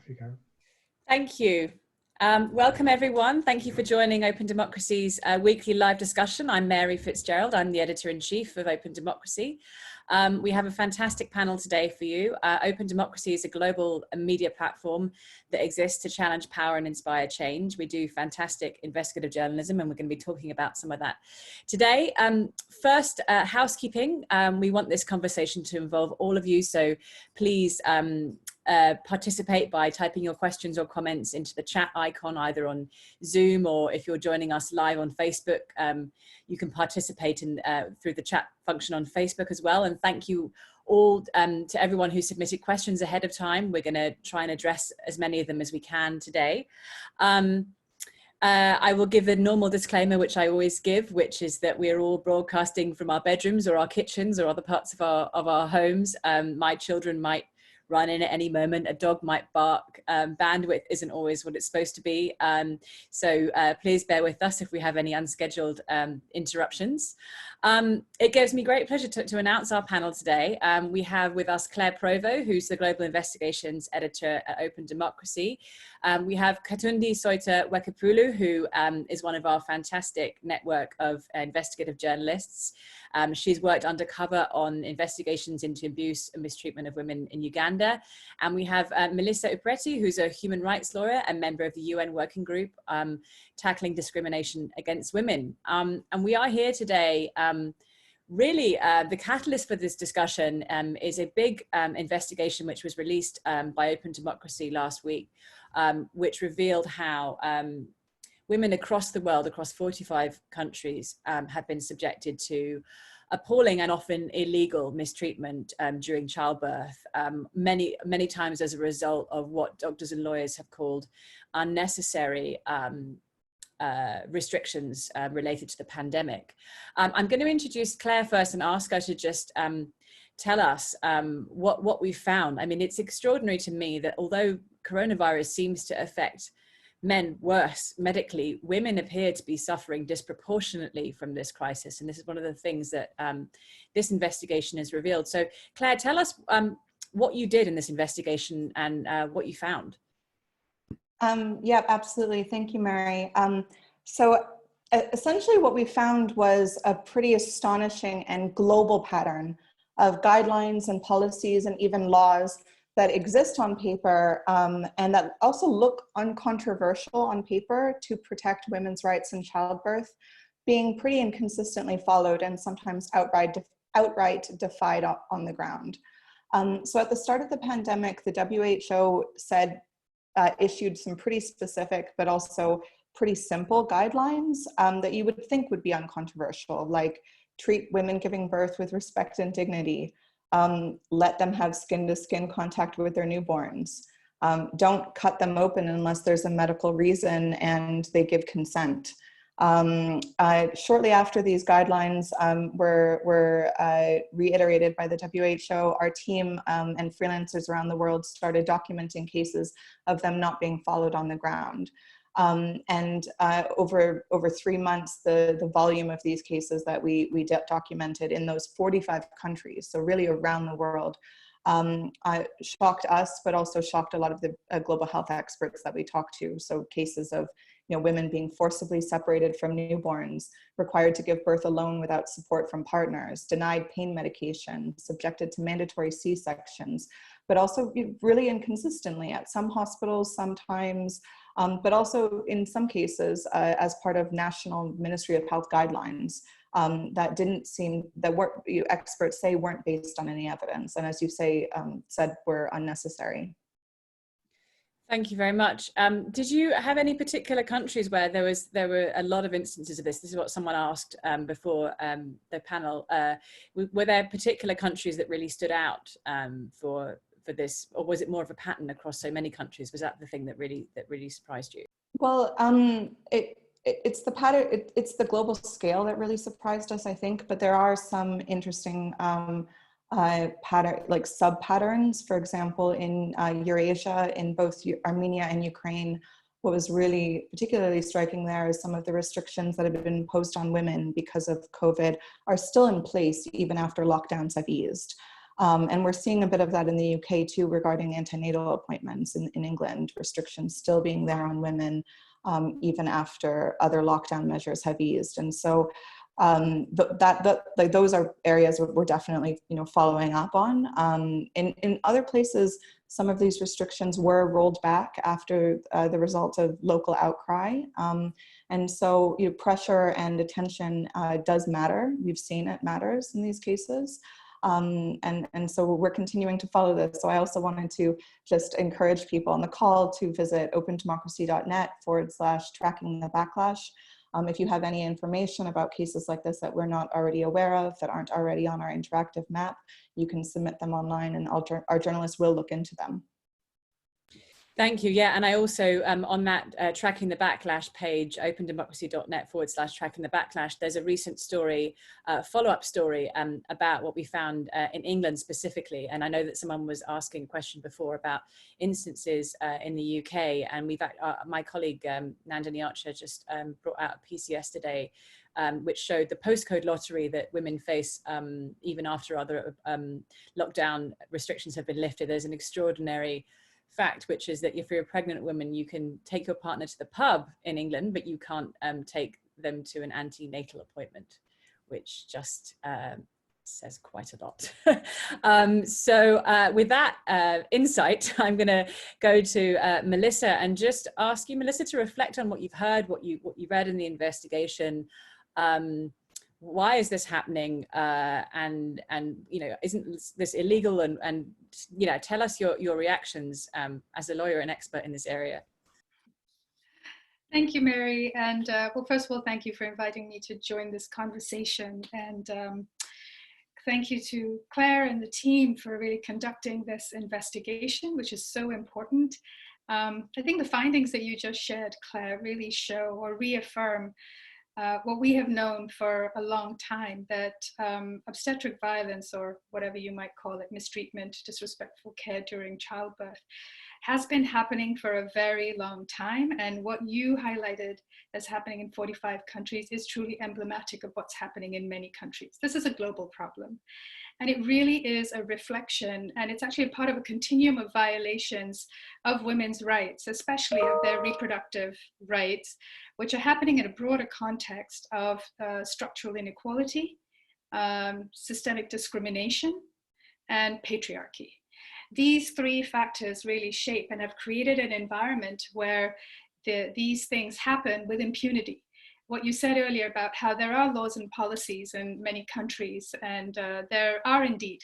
Africa. Thank you. Welcome everyone. Thank you for joining Open Democracy's weekly live discussion. I'm Mary Fitzgerald. I'm the editor-in-chief of Open Democracy. We have a fantastic panel today for you. Open Democracy is a global media platform that exists to challenge power and inspire change. We do fantastic investigative journalism, and we're going to be talking about some of that today. First, housekeeping. We want this conversation to involve all of you, so please participate by typing your questions or comments into the chat icon, either on Zoom, or if you're joining us live on Facebook, you can participate in, through the chat function on Facebook as well. And thank you all to everyone who submitted questions ahead of time. We're going to try and address as many of them as we can today. I will give a normal disclaimer, which I always give, which is that we're all broadcasting from our bedrooms or our kitchens or other parts of our homes. My children might run in at any moment, a dog might bark, bandwidth isn't always what it's supposed to be. So please bear with us if we have any unscheduled interruptions. It gives me great pleasure to announce our panel today. We have with us Claire Provost, who's the Global Investigations Editor at Open Democracy. We have Khatondi Soita Wepukhulu, who is one of our fantastic network of investigative journalists. She's worked undercover on investigations into abuse and mistreatment of women in Uganda. And we have Melissa Upreti, who's a human rights lawyer and member of the UN Working Group tackling discrimination against women. And we are here today. Really, the catalyst for this discussion is a big investigation which was released by Open Democracy last week, which revealed how women across the world, across 45 countries, have been subjected to appalling and often illegal mistreatment during childbirth, many times as a result of what doctors and lawyers have called unnecessary restrictions related to the pandemic. I'm going to introduce Claire first and ask her to just tell us what we found. I mean, it's extraordinary to me that although coronavirus seems to affect men worse medically, women appear to be suffering disproportionately from this crisis. And this is one of the things that this investigation has revealed. So Claire, tell us what you did in this investigation and what you found. Yeah, absolutely. Thank you, Mary. So essentially what we found was a pretty astonishing and global pattern of guidelines and policies and even laws that exist on paper and that also look uncontroversial on paper to protect women's rights in childbirth, being pretty inconsistently followed and sometimes outright defied on the ground. So at the start of the pandemic, the WHO said, issued some pretty specific but also pretty simple guidelines that you would think would be uncontroversial, like treat women giving birth with respect and dignity, let them have skin-to-skin contact with their newborns, don't cut them open unless there's a medical reason and they give consent. Shortly after these guidelines were reiterated by the WHO, our team and freelancers around the world started documenting cases of them not being followed on the ground. Over 3 months, the volume of these cases that we documented in those 45 countries, so really around the world, shocked us, but also shocked a lot of the global health experts that we talked to. So cases of women being forcibly separated from newborns, required to give birth alone without support from partners, denied pain medication, subjected to mandatory C-sections, but also really inconsistently at some hospitals sometimes, but also in some cases as part of National Ministry of Health guidelines that didn't seem, that experts say weren't based on any evidence, and as you say, said were unnecessary. Thank you very much. Did you have any particular countries where there were a lot of instances of this? This is what someone asked before the panel. Were there particular countries that really stood out for this, or was it more of a pattern across so many countries? Was that the thing that really surprised you? Well, it's the pattern. It's the global scale that really surprised us, I think. But there are some interesting pattern, like sub-patterns. For example, in Eurasia, in both Armenia and Ukraine, what was really particularly striking there is some of the restrictions that have been imposed on women because of COVID are still in place even after lockdowns have eased. And we're seeing a bit of that in the UK too, regarding antenatal appointments in England, restrictions still being there on women, even after other lockdown measures have eased. And so like those are areas we're definitely, you know, following up on. In other places, some of these restrictions were rolled back after the result of local outcry. And so, you know, pressure and attention does matter. We've seen it matters in these cases. And so we're continuing to follow this. So I also wanted to just encourage people on the call to visit opendemocracy.net/tracking the backlash. If you have any information about cases like this that we're not already aware of, that aren't already on our interactive map, you can submit them online and our journalists will look into them. Thank you. Yeah, and I also, on that Tracking the Backlash page, opendemocracy.net/tracking the backlash, there's a recent story, follow-up story about what we found in England specifically. And I know that someone was asking a question before about instances in the UK, and we've my colleague Nandini Archer just brought out a piece yesterday which showed the postcode lottery that women face even after other lockdown restrictions have been lifted. There's an extraordinary fact, which is that if you're a pregnant woman, you can take your partner to the pub in England, but you can't take them to an antenatal appointment, which just says quite a lot. So with that insight, I'm going to go to Melissa and just ask you, Melissa, to reflect on what you've heard, what you read in the investigation. Why is this happening? And you know, isn't this illegal? And you know, tell us your reactions as a lawyer and expert in this area. Thank you, Mary. And well, first of all, thank you for inviting me to join this conversation. And thank you to Claire and the team for really conducting this investigation, which is so important. I think the findings that you just shared, Claire, really show or reaffirm what we have known for a long time, that obstetric violence, or whatever you might call it, mistreatment, disrespectful care during childbirth, has been happening for a very long time. And what you highlighted as happening in 45 countries is truly emblematic of what's happening in many countries. This is a global problem. And it really is a reflection, and it's actually a part of a continuum of violations of women's rights, especially of their reproductive rights, which are happening in a broader context of structural inequality, systemic discrimination, and patriarchy. These three factors really shape and have created an environment where these things happen with impunity. What you said earlier about how there are laws and policies in many countries, and there are indeed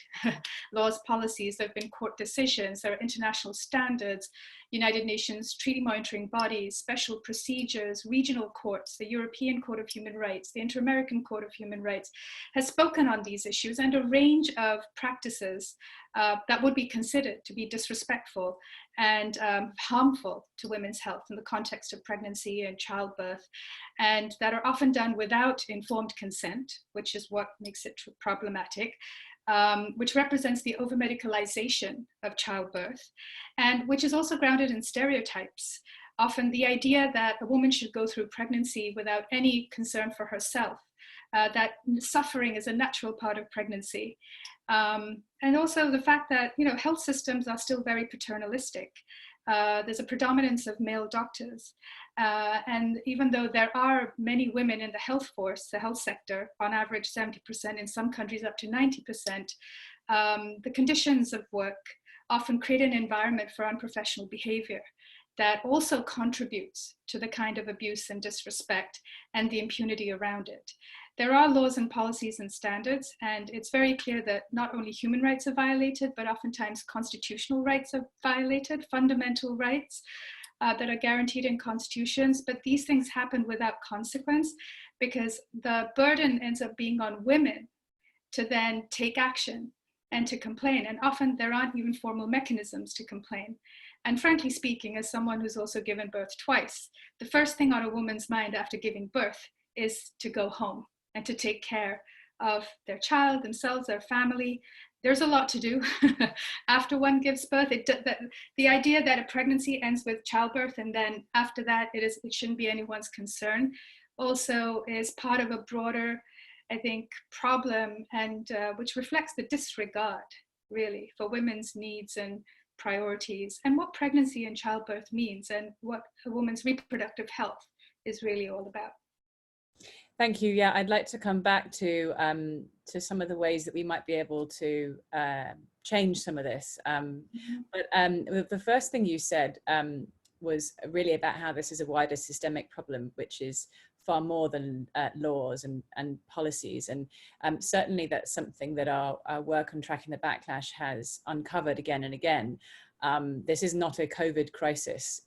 laws, policies, there have been court decisions, there are international standards, United Nations treaty monitoring bodies, special procedures, regional courts, the European Court of Human Rights, the Inter-American Court of Human Rights has spoken on these issues, and a range of practices that would be considered to be disrespectful and harmful to women's health in the context of pregnancy and childbirth, and that are often done without informed consent, which is what makes it problematic, which represents the over-medicalization of childbirth, and which is also grounded in stereotypes. Often the idea that a woman should go through pregnancy without any concern for herself, that suffering is a natural part of pregnancy. And also the fact that, you know, health systems are still very paternalistic. There's a predominance of male doctors. And even though there are many women in the health force, the health sector, on average 70%, in some countries up to 90%, the conditions of work often create an environment for unprofessional behavior that also contributes to the kind of abuse and disrespect and the impunity around it. There are laws and policies and standards, and it's very clear that not only human rights are violated, but oftentimes constitutional rights are violated, fundamental rights that are guaranteed in constitutions. But these things happen without consequence because the burden ends up being on women to then take action and to complain. And often there aren't even formal mechanisms to complain. And frankly speaking, as someone who's also given birth twice, the first thing on a woman's mind after giving birth is to go home and to take care of their child, themselves, their family. There's a lot to do after one gives birth. The idea that a pregnancy ends with childbirth and then after that it shouldn't be anyone's concern also is part of a broader, I think, problem, and which reflects the disregard really, for women's needs and priorities, and what pregnancy and childbirth means, and what a woman's reproductive health is really all about. Thank you. Yeah, I'd like to come back to some of the ways that we might be able to change some of this. But the first thing you said was really about how this is a wider systemic problem, which is far more than laws and policies. And certainly that's something that our work on tracking the backlash has uncovered again and again. This is not a COVID crisis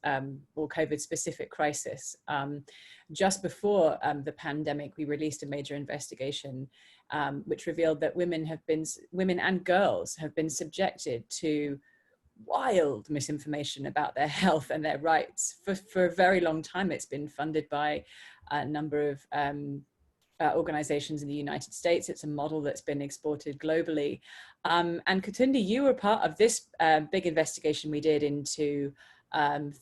or COVID specific crisis. Just before the pandemic, we released a major investigation which revealed that women and girls have been subjected to wild misinformation about their health and their rights for a very long time. It's been funded by a number of organizations in the United States. It's a model that's been exported globally. And Khatondi, you were part of this big investigation we did into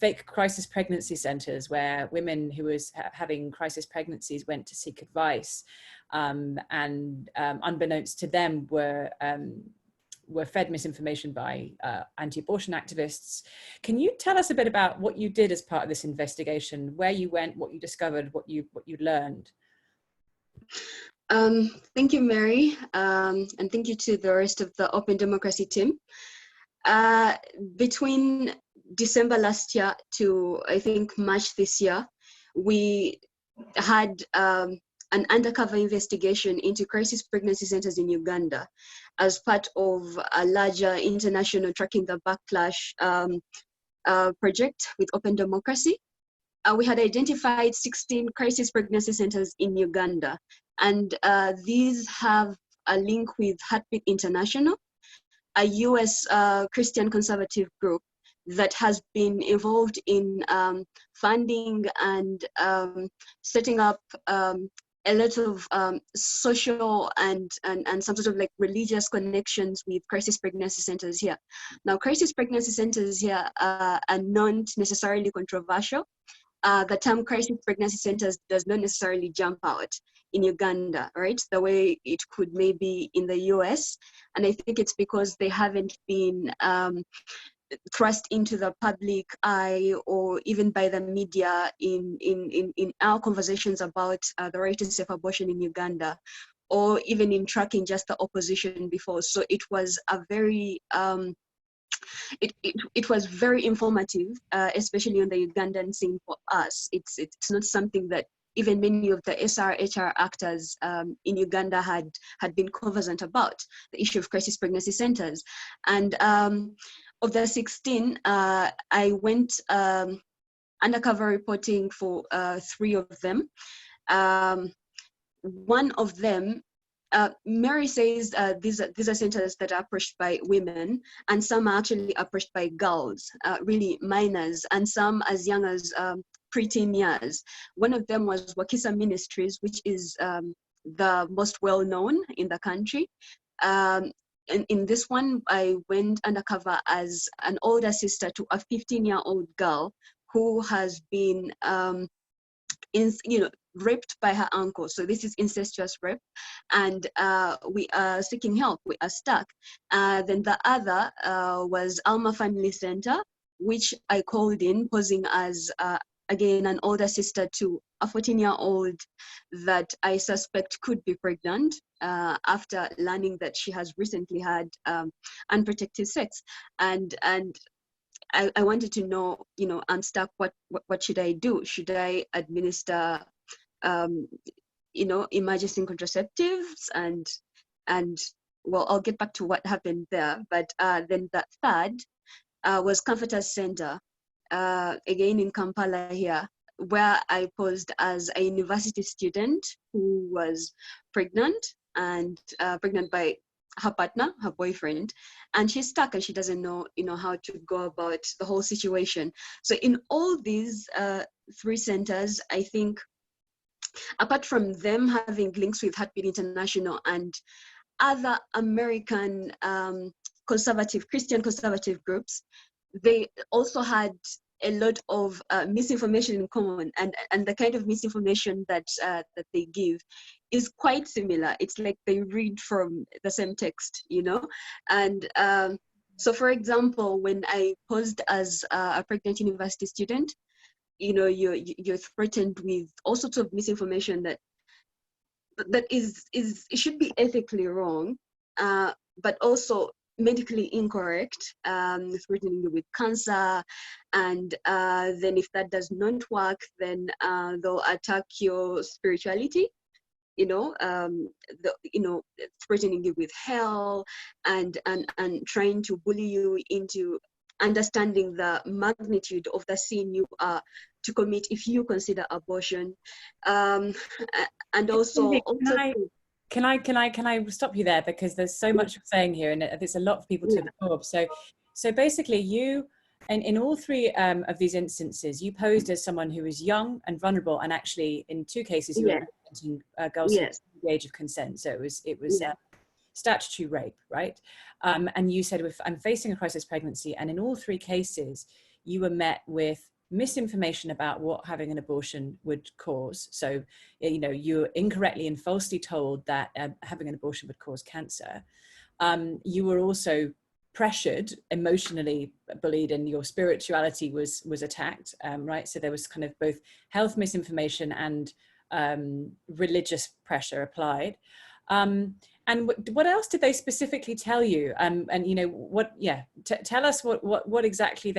fake crisis pregnancy centers, where women who was having crisis pregnancies went to seek advice, and unbeknownst to them were fed misinformation by anti-abortion activists. Can you tell us a bit about what you did as part of this investigation, where you went, what you discovered, what you learned? Thank you, Mary, and thank you to the rest of the openDemocracy team. Between December last year to, I think, March this year, we had an undercover investigation into crisis pregnancy centers in Uganda as part of a larger international Tracking the Backlash project with openDemocracy. We had identified 16 crisis pregnancy centers in Uganda, and these have a link with Heartbeat International, a US Christian conservative group that has been involved in funding and setting up a lot of social and some sort of like religious connections with crisis pregnancy centers here. Now, crisis pregnancy centers here are not necessarily controversial. The term crisis pregnancy centers does not necessarily jump out in Uganda, right? The way it could maybe in the US. And I think it's because they haven't been thrust into the public eye or even by the media in our conversations about the right to safe abortion in Uganda, or even in tracking just the opposition before. So it was a very it was very informative, especially on the Ugandan scene for us. It's not something that even many of the SRHR actors in Uganda had been conversant about, the issue of crisis pregnancy centers. And of the 16, I went undercover reporting for 3 of them. One of them, Mary says these are centers that are approached by women, and some are actually approached by girls, really minors, and some as young as preteen years. One of them was Wakisa Ministries, which is the most well-known in the country. In this one, I went undercover as an older sister to a 15-year-old girl who has been raped by her uncle. So this is incestuous rape, and we are seeking help. We are stuck. Then the other was Alma Family Center, which I called in, posing as again an older sister to a 14-year-old that I suspect could be pregnant after learning that she has recently had unprotected sex. And I wanted to know, I'm stuck, what should I do? Should I administer emergency contraceptives? And well, I'll get back to what happened there. But then the third was Comforters Center, again in Kampala here, where I posed as a university student who was pregnant, and pregnant by her partner, her boyfriend, and she's stuck and she doesn't know, how to go about the whole situation. So in all these 3 centers, I think, apart from them having links with Heartbeat International and other American Christian conservative groups, they also had a lot of misinformation in common, and the kind of misinformation that they give is quite similar. It's like they read from the same text, you know. And so, for example, when I posed as a pregnant university student, you know, you're threatened with all sorts of misinformation that is it should be ethically wrong, but also medically incorrect, threatening you with cancer, and then if that does not work, then they'll attack your spirituality, you know, threatening you with hell, and trying to bully you into understanding the magnitude of the sin you are to commit if you consider abortion, and also. Can I stop you there, because there's so much you're saying here, and there's a lot for people to absorb. So basically, you, and in all three of these instances, you posed as someone who was young and vulnerable, and actually, in two cases, you were representing girls under the age of consent. So it was statutory rape, right? And you said, I'm facing a crisis pregnancy, and in all three cases, you were met with misinformation about what having an abortion would cause. So, you know, you're incorrectly and falsely told that having an abortion would cause cancer. You were also pressured, emotionally bullied, and your spirituality was attacked, right? So there was kind of both health misinformation and religious pressure applied. And what else did they specifically tell you? And you know, tell us what exactly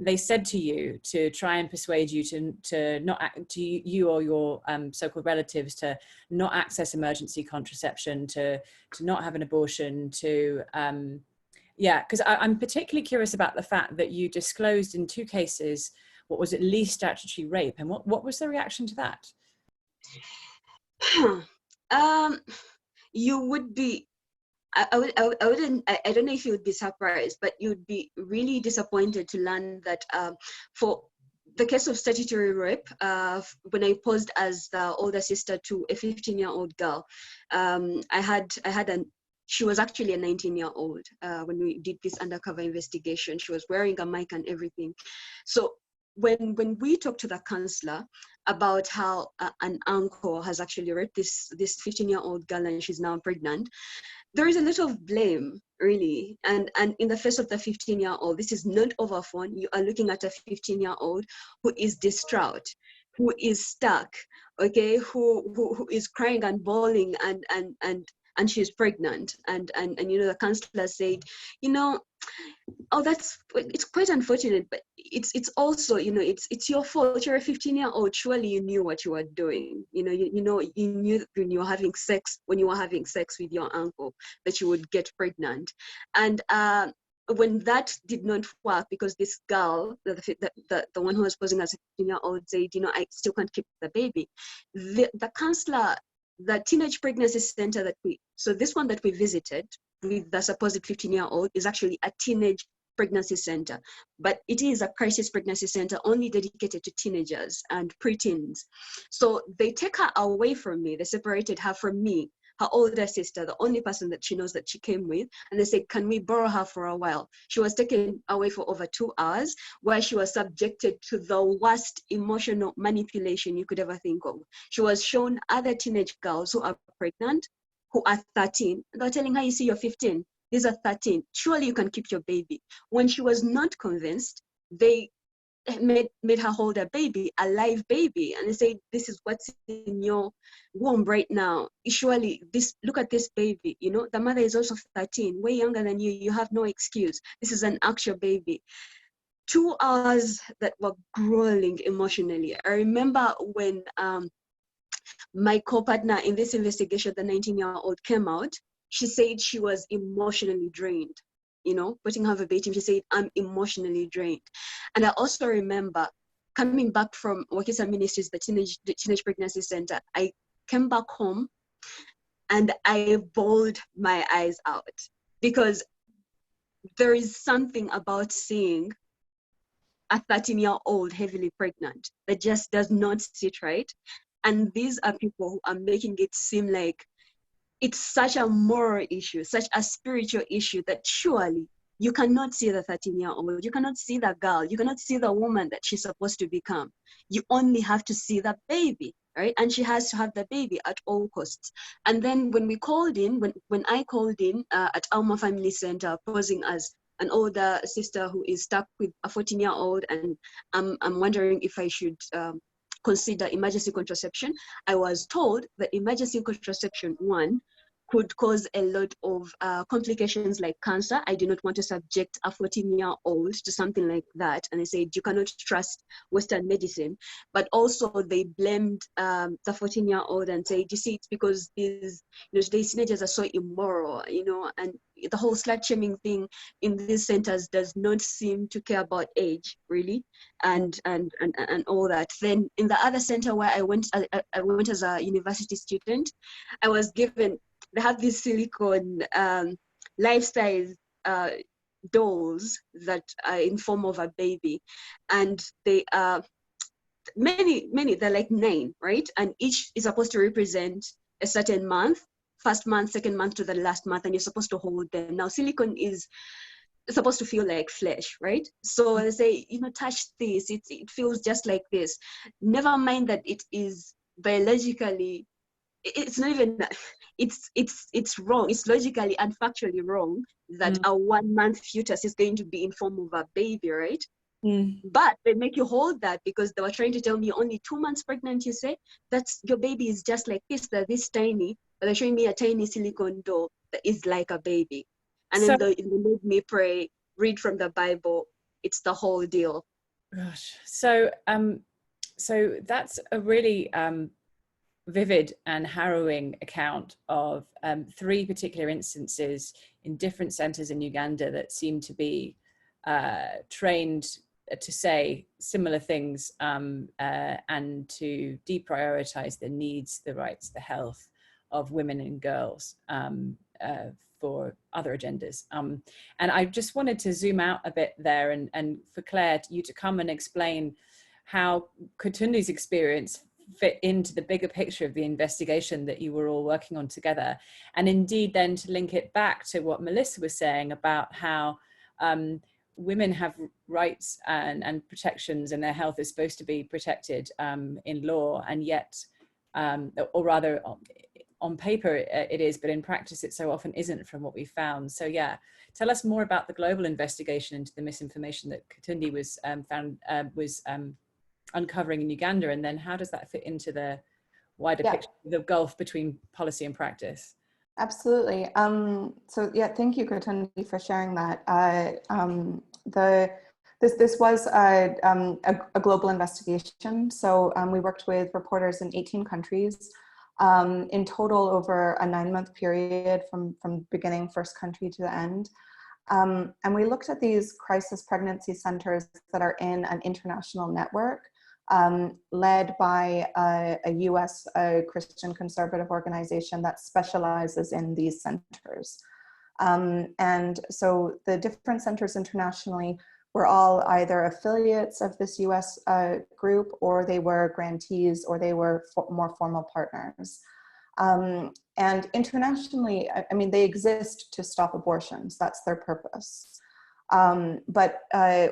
they said to you to try and persuade you to not to you or your so-called relatives to not access emergency contraception, to not have an abortion, to because I'm particularly curious about the fact that you disclosed in two cases what was at least statutory rape, and what was the reaction to that? You would be, I don't know if you would be surprised, but you'd be really disappointed to learn that for the case of statutory rape, when I posed as the older sister to a 15-year-old girl, she was actually a 19-year-old when we did this undercover investigation. She was wearing a mic and everything. So when we talked to the counselor about how an uncle has actually raped this 15-year-old girl and she's now pregnant, there is a lot of blame, really. And in the face of the 15-year-old, this is not over phone. You are looking at a 15-year-old who is distraught, who is stuck, okay, who is crying and bawling, and she's pregnant. And you know, the counselor said, you know, oh, it's quite unfortunate, but it's also, you know, it's your fault. You're a 15-year-old. Surely you knew what you were doing. You know, you knew when you were having sex with your uncle that you would get pregnant. And when that did not work, because this girl, the one who was posing as a 15-year-old, said, you know, I still can't keep the baby. The counselor, the teenage pregnancy center this one that we visited with the supposed 15-year-old is actually a teenage pregnancy center, but it is a crisis pregnancy center only dedicated to teenagers and preteens. So they take her away from me. They separated her from me, her older sister, the only person that she knows that she came with, and they said, can we borrow her for a while? She was taken away for over 2 hours, where she was subjected to the worst emotional manipulation you could ever think of. She was shown other teenage girls who are pregnant, who are 13. They're telling her, you see, you're 15. These are 13. Surely you can keep your baby. When she was not convinced, they made her hold a baby, a live baby, and they said, this is what's in your womb right now. Surely look at this baby. You know, the mother is also 13, way younger than you. You have no excuse. This is an actual baby. 2 hours that were grueling emotionally. I remember when my co-partner in this investigation, the 19-year-old, came out, she said she was emotionally drained. You know, putting her verbatim, she said, I'm emotionally drained. And I also remember coming back from Wakisa Ministries, the teenage pregnancy center. I came back home and I bawled my eyes out, because there is something about seeing a 13-year-old heavily pregnant that just does not sit right. And these are people who are making it seem like it's such a moral issue, such a spiritual issue, that surely you cannot see the 13-year-old, you cannot see the girl, you cannot see the woman that she's supposed to become. You only have to see the baby, right? And she has to have the baby at all costs. And then when we called in, when I called in at Alma Family Center, posing as an older sister who is stuck with a 14-year-old, and I'm wondering if I should consider emergency contraception, I was told that emergency contraception, one, could cause a lot of complications like cancer. I do not want to subject a 14-year-old to something like that. And they said, you cannot trust Western medicine. But also they blamed the 14-year-old and said, you see, it's because these teenagers are so immoral, and the whole slut shaming thing in these centers does not seem to care about age, really, and all that. Then in the other center where I went as a university student, I was given, they have these silicone life-size dolls that are in form of a baby, and they are many, they're like 9, right? And each is supposed to represent a certain month, first month, second month to the last month, and you're supposed to hold them. Now, silicone is supposed to feel like flesh, right? So they say, touch this, it feels just like this. Never mind that it is biologically, it's not even, it's wrong. It's logically and factually wrong that a 1-month fetus is going to be in form of a baby, right? But they make you hold that because they were trying to tell me only 2 months pregnant, you say, that's your baby is just like this, they're this tiny, but they're showing me a tiny silicone doll that is like a baby. And then they made me pray, read from the Bible. It's the whole deal. Gosh, so that's a really vivid and harrowing account of 3 particular instances in different centers in Uganda that seem to be trained to say similar things and to deprioritize the needs, the rights, the health of women and girls for other agendas. And I just wanted to zoom out a bit there and for Claire, you to come and explain how Khatondi's experience fit into the bigger picture of the investigation that you were all working on together. And indeed then to link it back to what Melissa was saying about how women have rights and protections, and their health is supposed to be protected in law, and yet, or rather on paper it is, but in practice it so often isn't, from what we found. So yeah, tell us more about the global investigation into the misinformation that Khatondi was uncovering in Uganda, and then how does that fit into the wider picture, the gulf between policy and practice? Absolutely. So yeah, thank you, Khatondi, for sharing that. This was a global investigation. So we worked with reporters in 18 countries, in total over a 9-month period from beginning first country to the end. And we looked at these crisis pregnancy centers that are in an international network led by a US Christian conservative organization that specializes in these centers. And so the different centers internationally were all either affiliates of this US group, or they were grantees, or they were more formal partners. And internationally, I mean, they exist to stop abortions. That's their purpose. But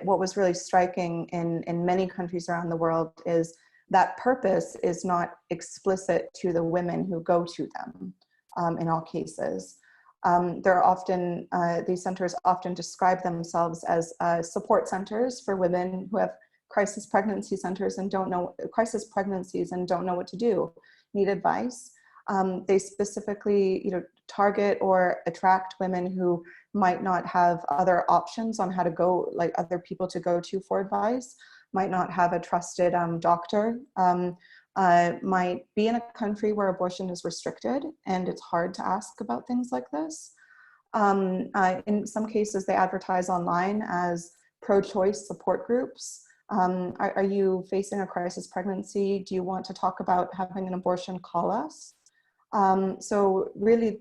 what was really striking in many countries around the world is that purpose is not explicit to the women who go to them in all cases. They're often, these centers often describe themselves as support centers for women who have crisis pregnancies and don't know what to do, need advice. They specifically, target or attract women who might not have other options on how to go, like other people to go to for advice, might not have a trusted doctor, might be in a country where abortion is restricted and it's hard to ask about things like this. In some cases, they advertise online as pro-choice support groups. Are you facing a crisis pregnancy? Do you want to talk about having an abortion? Call us. So really,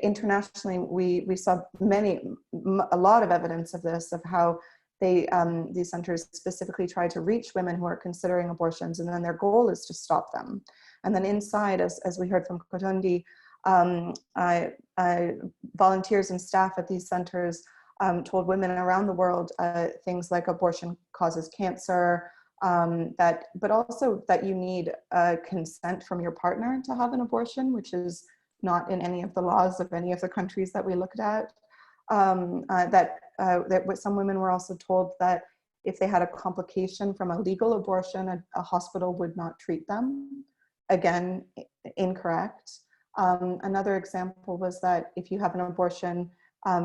internationally, we saw a lot of evidence of this, of how these centers specifically try to reach women who are considering abortions, and then their goal is to stop them. And then inside, as we heard from Khatondi, Volunteers and staff at these centers told women around the world things like abortion causes cancer, but also that you need consent from your partner to have an abortion, which is not in any of the laws of any of the countries that we looked at. That some women were also told that if they had a complication from a legal abortion, a hospital would not treat them. Again, incorrect. Another example was that if you have an abortion,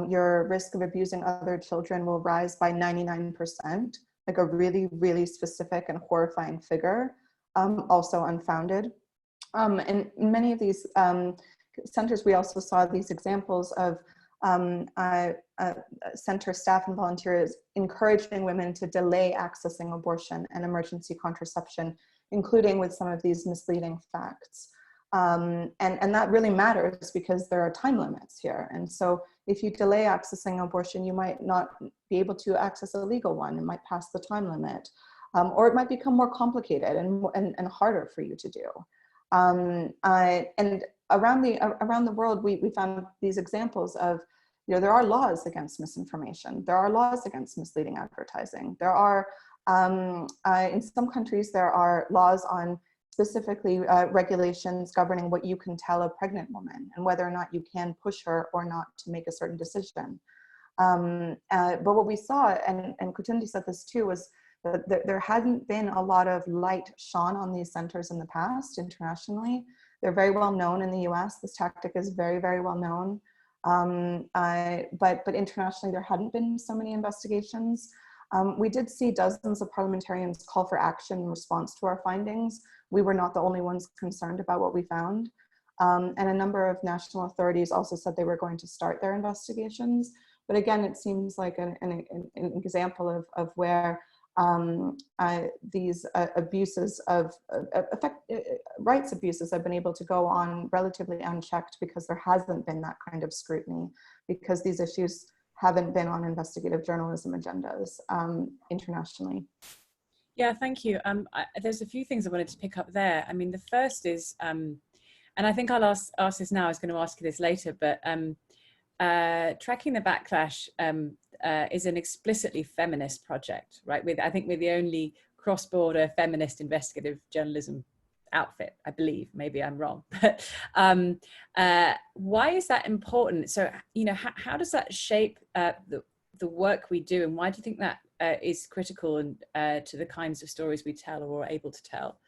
your risk of abusing other children will rise by 99%, like a really, really specific and horrifying figure, also unfounded. And in many of these centers, we also saw these examples of center staff and volunteers encouraging women to delay accessing abortion and emergency contraception, including with some of these misleading facts. And that really matters because there are time limits here. And so if you delay accessing abortion, you might not be able to access a legal one. It might pass the time limit, or it might become more complicated and harder for you to do. And around the world, we found these examples of, there are laws against misinformation. There are laws against misleading advertising. There are, in some countries, there are laws on specifically regulations governing what you can tell a pregnant woman and whether or not you can push her or not to make a certain decision. But what we saw, and Khatondi said this too, was that there hadn't been a lot of light shone on these centers in the past internationally. They're very well known in the US. This tactic is very, very well known. But internationally, there hadn't been so many investigations. We did see dozens of parliamentarians call for action in response to our findings. We were not the only ones concerned about what we found. And a number of national authorities also said they were going to start their investigations. But again, it seems like an example of where these abuses of rights abuses have been able to go on relatively unchecked because there hasn't been that kind of scrutiny, because these issues haven't been on investigative journalism agendas internationally. Yeah, thank you. There's a few things I wanted to pick up there. I mean, the first is, and I think I'll ask this now, I was going to ask you this later, but Tracking the Backlash is an explicitly feminist project, right? I think we're the only cross-border feminist investigative journalism outfit, I believe. Maybe I'm wrong, but why is that important? So, how does that shape the work we do, and why do you think that is critical and to the kinds of stories we tell or are able to tell?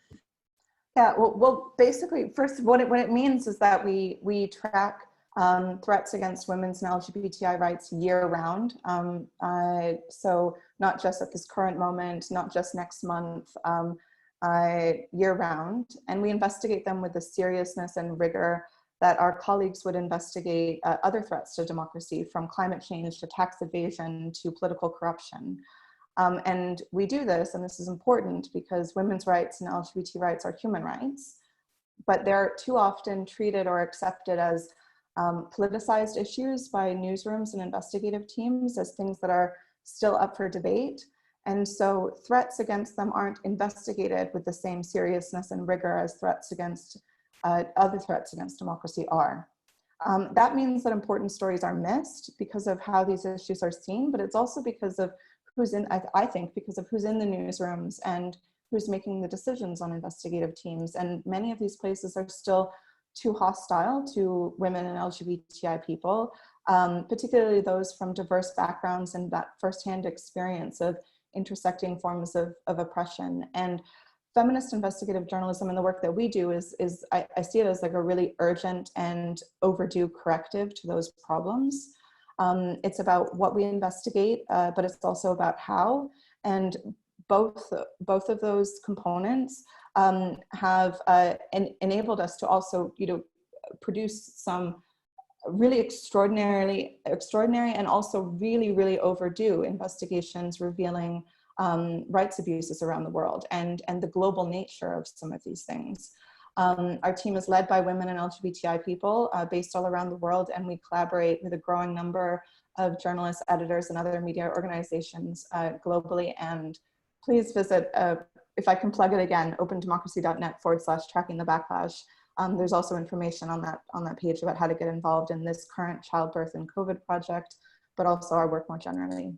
Yeah, well, basically, first, what it means is that we track threats against women's and LGBTI rights year-round. So not just at this current moment, not just next month, year-round. And we investigate them with the seriousness and rigor that our colleagues would investigate other threats to democracy, from climate change to tax evasion to political corruption. And we do this, and this is important because women's rights and LGBT rights are human rights, but they're too often treated or accepted as politicized issues by newsrooms and investigative teams, as things that are still up for debate. And so threats against them aren't investigated with the same seriousness and rigor as threats against other threats against democracy are. That means that important stories are missed because of how these issues are seen, but it's also because of who's in, I think, because of who's in the newsrooms and who's making the decisions on investigative teams. And many of these places are still too hostile to women and LGBTI people, particularly those from diverse backgrounds and that firsthand experience of intersecting forms of oppression. And feminist investigative journalism and the work that we do is I see it as like a really urgent and overdue corrective to those problems. It's about what we investigate, but it's also about how. And both of those components have enabled us to also, produce some really extraordinary and also really, really overdue investigations revealing rights abuses around the world and the global nature of some of these things. Our team is led by women and LGBTI people based all around the world, and we collaborate with a growing number of journalists, editors, and other media organizations globally. And please visit, if I can plug it again, opendemocracy.net/tracking the backlash. There's also information on that page about how to get involved in this current childbirth and COVID project, but also our work more generally.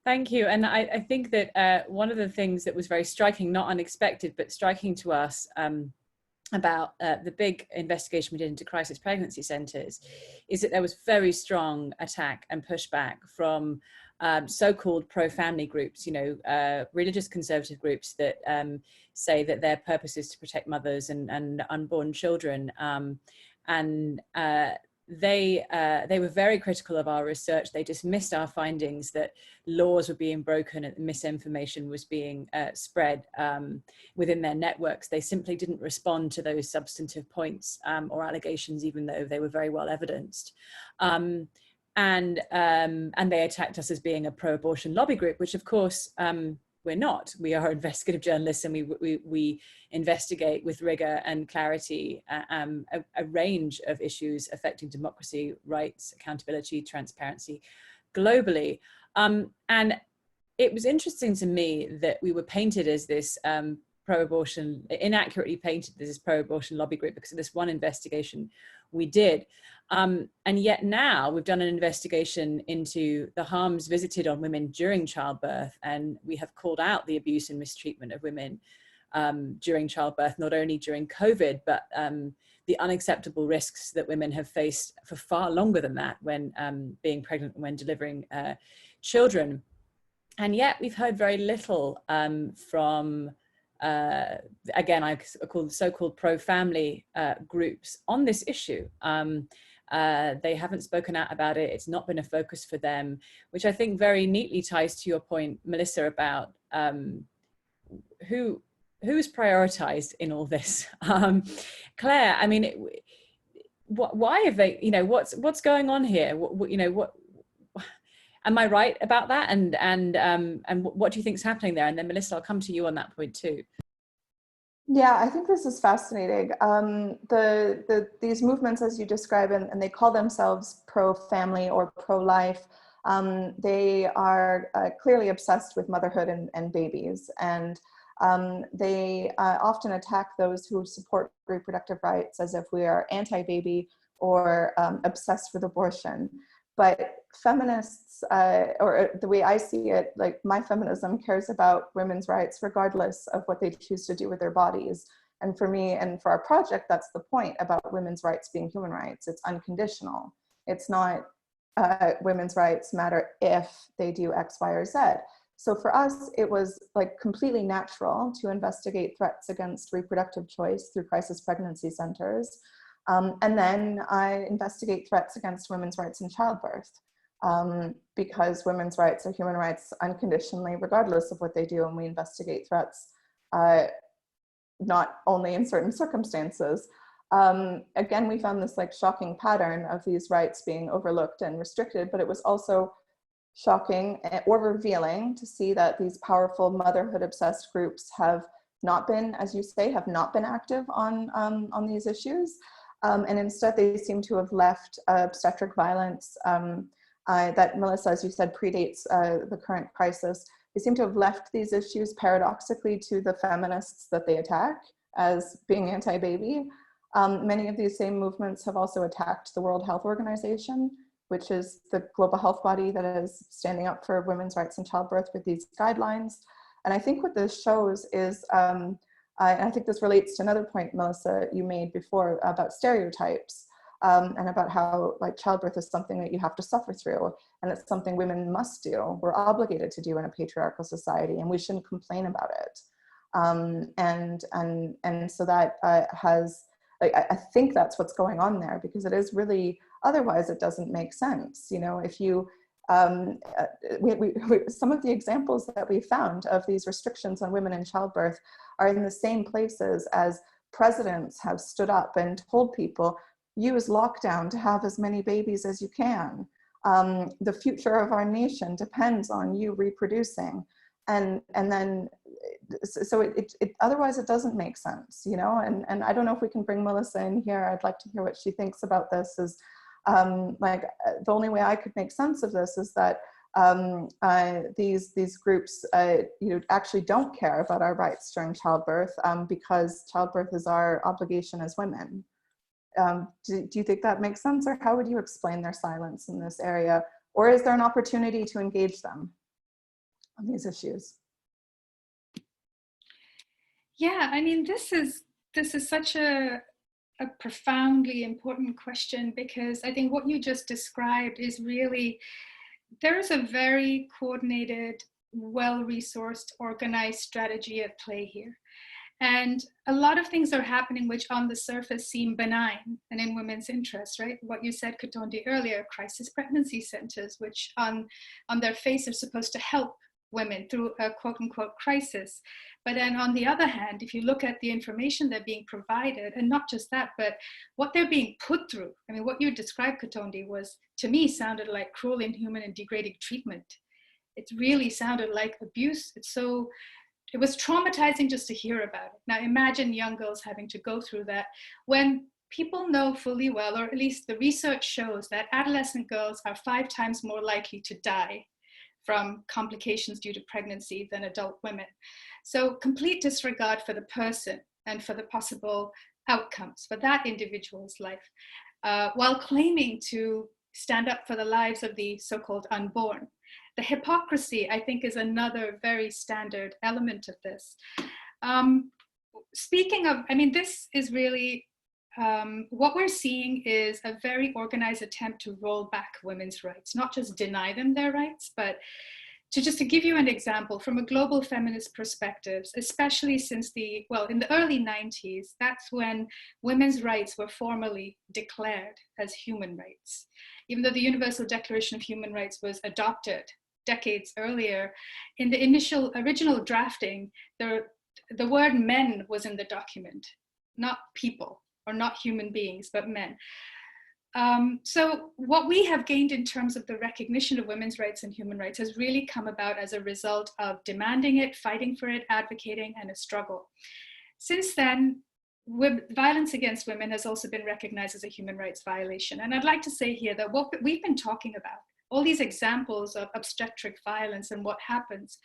Thank you. And I think that one of the things that was very striking, not unexpected, but striking to us about the big investigation we did into crisis pregnancy centres is that there was very strong attack and pushback from so-called pro-family groups, religious conservative groups that say that their purpose is to protect mothers and unborn children. They were very critical of our research. They dismissed our findings that laws were being broken and misinformation was being spread within their networks. They simply didn't respond to those substantive points or allegations, even though they were very well evidenced. And they attacked us as being a pro-abortion lobby group, which of course we're not. We are investigative journalists, and we investigate with rigor and clarity a range of issues affecting democracy, rights, accountability, transparency globally. And it was interesting to me that we were painted as this pro-abortion, inaccurately painted as this pro-abortion lobby group because of this one investigation we did. And yet now we've done an investigation into the harms visited on women during childbirth, and we have called out the abuse and mistreatment of women during childbirth, not only during COVID, but the unacceptable risks that women have faced for far longer than that when being pregnant and when delivering children. And yet we've heard very little from again, I call so-called pro-family groups on this issue. They haven't spoken out about it. It's not been a focus for them, which I think very neatly ties to your point, Melissa, about who's prioritized in all this. Claire, I mean, why have they? What's going on here? What? Am I right about that? And what do you think is happening there? And then Melissa, I'll come to you on that point too. Yeah, I think this is fascinating. These movements, as you describe, and they call themselves pro-family or pro-life, they are clearly obsessed with motherhood and babies. And they often attack those who support reproductive rights as if we are anti-baby or obsessed with abortion. But feminists, or the way I see it, like my feminism cares about women's rights regardless of what they choose to do with their bodies. And for me and for our project, that's the point about women's rights being human rights. It's unconditional. It's not women's rights matter if they do X, Y, or Z. So for us, it was like completely natural to investigate threats against reproductive choice through crisis pregnancy centers. And then I investigate threats against women's rights in childbirth because women's rights are human rights unconditionally, regardless of what they do. And we investigate threats not only in certain circumstances. Again, we found this like shocking pattern of these rights being overlooked and restricted, but it was also shocking or revealing to see that these powerful motherhood obsessed groups have not been, as you say, have not been active on these issues. And instead they seem to have left obstetric violence that, Melissa, as you said, predates the current crisis. They seem to have left these issues paradoxically to the feminists that they attack as being anti-baby. Many of these same movements have also attacked the World Health Organization, which is the global health body that is standing up for women's rights in childbirth with these guidelines. And I think what this shows is, and I think this relates to another point, Melissa, you made before about stereotypes and about how like childbirth is something that you have to suffer through, and it's something women must do. We're obligated to do in a patriarchal society, and we shouldn't complain about it. And so that has, like, I think that's what's going on there, because it is really, otherwise it doesn't make sense. If you, some of the examples that we found of these restrictions on women in childbirth are in the same places as presidents have stood up and told people, use lockdown to have as many babies as you can. The future of our nation depends on you reproducing. And then, so it otherwise it doesn't make sense, and I don't know if we can bring Melissa in here. I'd like to hear what she thinks about this. Is the only way I could make sense of this is that these groups actually don't care about our rights during childbirth because childbirth is our obligation as women. Do you think that makes sense, or how would you explain their silence in this area? Or is there an opportunity to engage them on these issues? Yeah, I mean, this is such a profoundly important question, because I think what you just described is really, there's a very coordinated, well-resourced, organized strategy at play here. And a lot of things are happening which on the surface seem benign and in women's interests, right? What you said, Khatondi, earlier, crisis pregnancy centers, which on their face are supposed to help women through a quote unquote crisis. But then on the other hand, if you look at the information they're being provided, and not just that, but what they're being put through. I mean, what you described, Khatondi, was, to me, sounded like cruel, inhuman, and degrading treatment. It really sounded like abuse. It was traumatizing just to hear about it. Now imagine young girls having to go through that when people know fully well, or at least the research shows, that adolescent girls are 5 times more likely to die from complications due to pregnancy than adult women. So complete disregard for the person and for the possible outcomes for that individual's life, while claiming to stand up for the lives of the so-called unborn. The hypocrisy, I think, is another very standard element of this. Speaking of, I mean, this is really, what we're seeing is a very organized attempt to roll back women's rights, not just deny them their rights, but to give you an example from a global feminist perspective, especially since in the early 90s, that's when women's rights were formally declared as human rights. Even though the Universal Declaration of Human Rights was adopted decades earlier, in the original drafting, the word men was in the document, not people, or not human beings, but men. So what we have gained in terms of the recognition of women's rights and human rights has really come about as a result of demanding it, fighting for it, advocating, and a struggle. Since then, violence against women has also been recognized as a human rights violation. And I'd like to say here that what we've been talking about, all these examples of obstetric violence and what happens,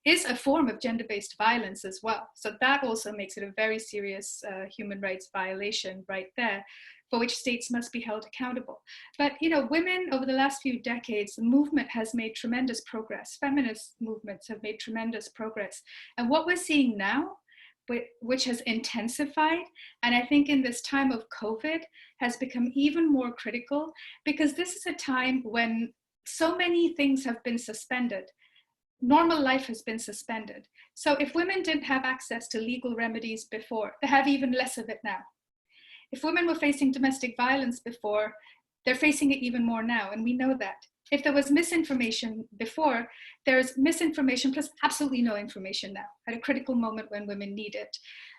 is a form of gender-based violence as well. So that also makes it a very serious human rights violation right there, for which states must be held accountable. But women over the last few decades, the movement has made tremendous progress. Feminist movements have made tremendous progress. And what we're seeing now, which has intensified, and I think in this time of COVID has become even more critical, because this is a time when so many things have been suspended. Normal life has been suspended. So if women didn't have access to legal remedies before, they have even less of it now. If women were facing domestic violence before, they're facing it even more now, and we know that. If there was misinformation before, there's misinformation plus absolutely no information now, at a critical moment when women need it.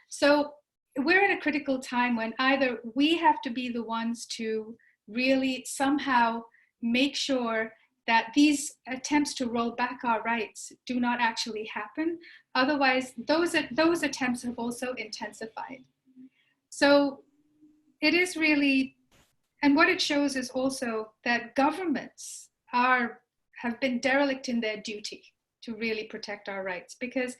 So we're at a critical time when either we have to be the ones to really somehow make sure that these attempts to roll back our rights do not actually happen. Otherwise, those attempts have also intensified. So it is really, and what it shows is also that governments have been derelict in their duty to really protect our rights. Because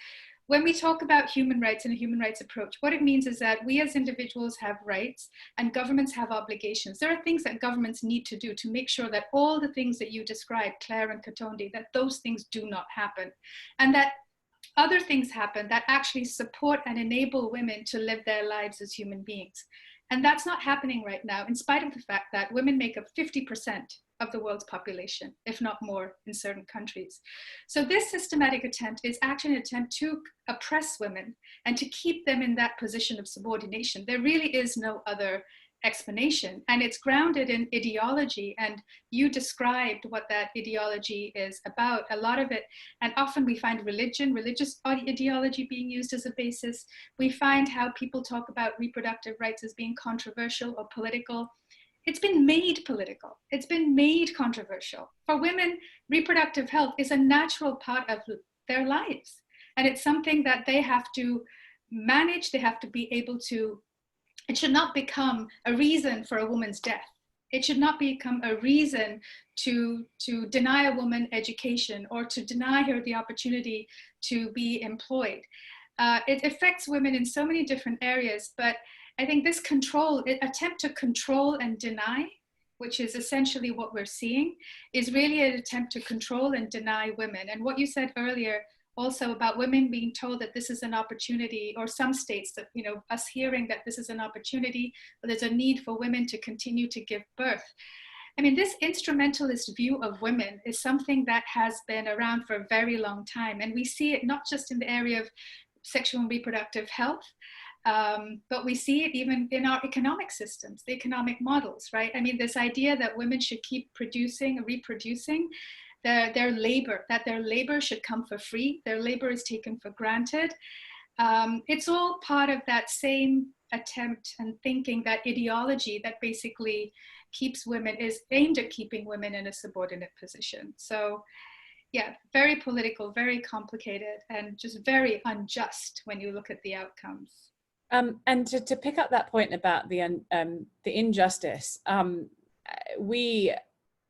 when we talk about human rights and a human rights approach, what it means is that we as individuals have rights and governments have obligations. There are things that governments need to do to make sure that all the things that you described, Claire and Khatondi, that those things do not happen. And that other things happen that actually support and enable women to live their lives as human beings. And that's not happening right now, in spite of the fact that women make up 50% of the world's population, if not more, in certain countries. So this systematic attempt is actually an attempt to oppress women and to keep them in that position of subordination. There really is no other explanation, and it's grounded in ideology, and you described what that ideology is about, a lot of it, and often we find religious ideology being used as a basis. We find how people talk about reproductive rights as being controversial or political. It's been made political. It's been made controversial. For women, reproductive health is a natural part of their lives. And it's something that they have to manage. They have to be able to, it should not become a reason for a woman's death. it should not become a reason to deny a woman education or to deny her the opportunity to be employed. It affects women in so many different areas, but I think this attempt to control and deny, which is essentially what we're seeing, is really an attempt to control and deny women. And what you said earlier also about women being told that this is an opportunity, or some states that, you know, us hearing that this is an opportunity, but there's a need for women to continue to give birth. I mean, this instrumentalist view of women is something that has been around for a very long time. And we see it not just in the area of sexual and reproductive health, but we see it even in our economic systems, the economic models, right? I mean, this idea that women should keep producing, reproducing, their labor should come for free, their labor is taken for granted. It's all part of that same attempt and thinking, that ideology that basically is aimed at keeping women in a subordinate position. So yeah, very political, very complicated, and just very unjust when you look at the outcomes. And to pick up that point about the injustice, we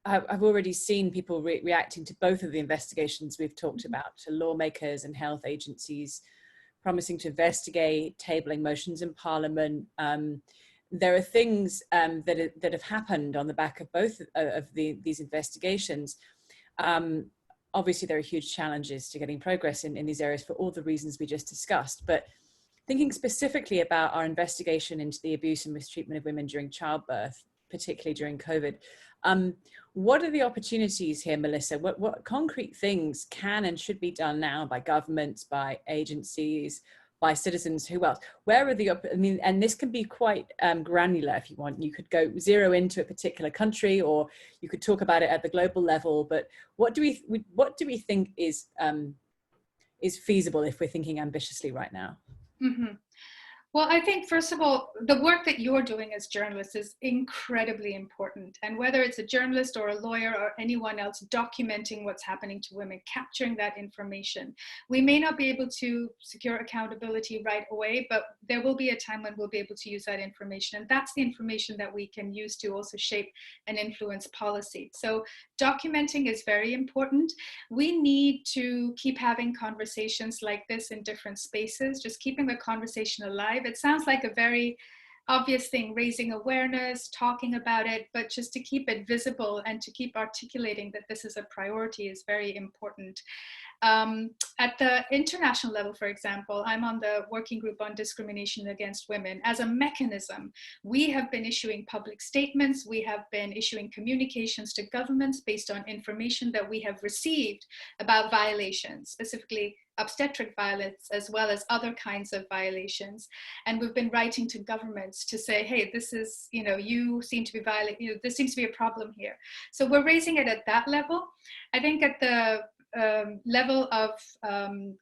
have already seen people reacting to both of the investigations we've talked about, to lawmakers and health agencies promising to investigate, tabling motions in Parliament. There are things that have happened on the back of both of these investigations. Obviously, there are huge challenges to getting progress in these areas for all the reasons we just discussed. But thinking specifically about our investigation into the abuse and mistreatment of women during childbirth, particularly during COVID, what are the opportunities here, Melissa? What concrete things can and should be done now by governments, by agencies, by citizens? Who else? Where are the, and this can be quite granular if you want. You could go zero into a particular country, or you could talk about it at the global level. But what do we think is feasible if we're thinking ambitiously right now? Mm-hmm. Well, I think, first of all, the work that you're doing as journalists is incredibly important. And whether it's a journalist or a lawyer or anyone else documenting what's happening to women, capturing that information, we may not be able to secure accountability right away, but there will be a time when we'll be able to use that information. And that's the information that we can use to also shape and influence policy. So documenting is very important. We need to keep having conversations like this in different spaces, just keeping the conversation alive. It sounds like a very obvious thing, raising awareness, talking about it, but just to keep it visible and to keep articulating that this is a priority is very important. At the international level, for example, I'm on the working group on discrimination against women. As a mechanism, we have been issuing public statements, we have been issuing communications to governments based on information that we have received about violations, specifically obstetric violence, as well as other kinds of violations. And we've been writing to governments to say, hey, this is, you seem to be violating, this seems to be a problem here. So we're raising it at that level. I think at the level of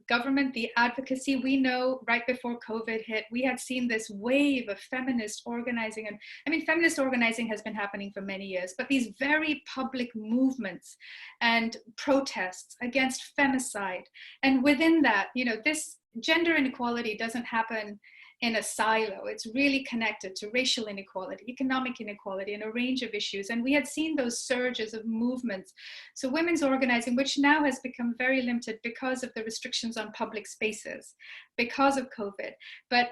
government, the advocacy, we know right before COVID hit, we had seen this wave of feminist organizing. And I mean, feminist organizing has been happening for many years, but these very public movements and protests against femicide. And within that, this gender inequality doesn't happen in a silo. It's really connected to racial inequality, economic inequality, and a range of issues. And we had seen those surges of movements. So women's organizing, which now has become very limited because of the restrictions on public spaces, because of COVID. But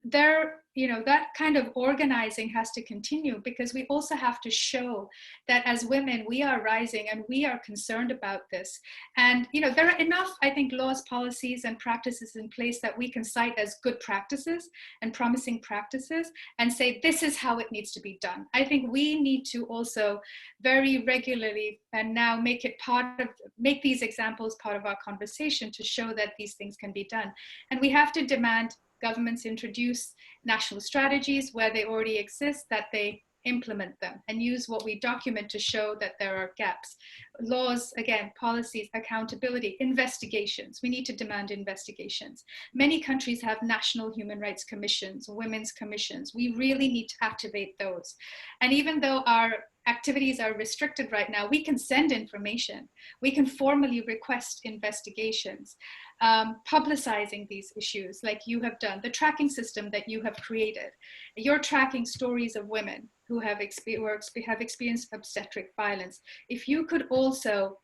that kind of organizing has to continue, because we also have to show that as women, we are rising and we are concerned about this. And, there are enough, I think, laws, policies, and practices in place that we can cite as good practices and promising practices and say, this is how it needs to be done. I think we need to also very regularly and now make these examples part of our conversation to show that these things can be done. And we have to demand governments introduce national strategies where they already exist, that they implement them and use what we document to show that there are gaps. Laws, again, policies, accountability, investigations. We need to demand investigations. Many countries have national human rights commissions, women's commissions. We really need to activate those. And even though our activities are restricted right now, we can send information. We can formally request investigations. publicizing these issues like you have done, the tracking system that you have created. You're tracking stories of women who have experienced obstetric violence. If you could also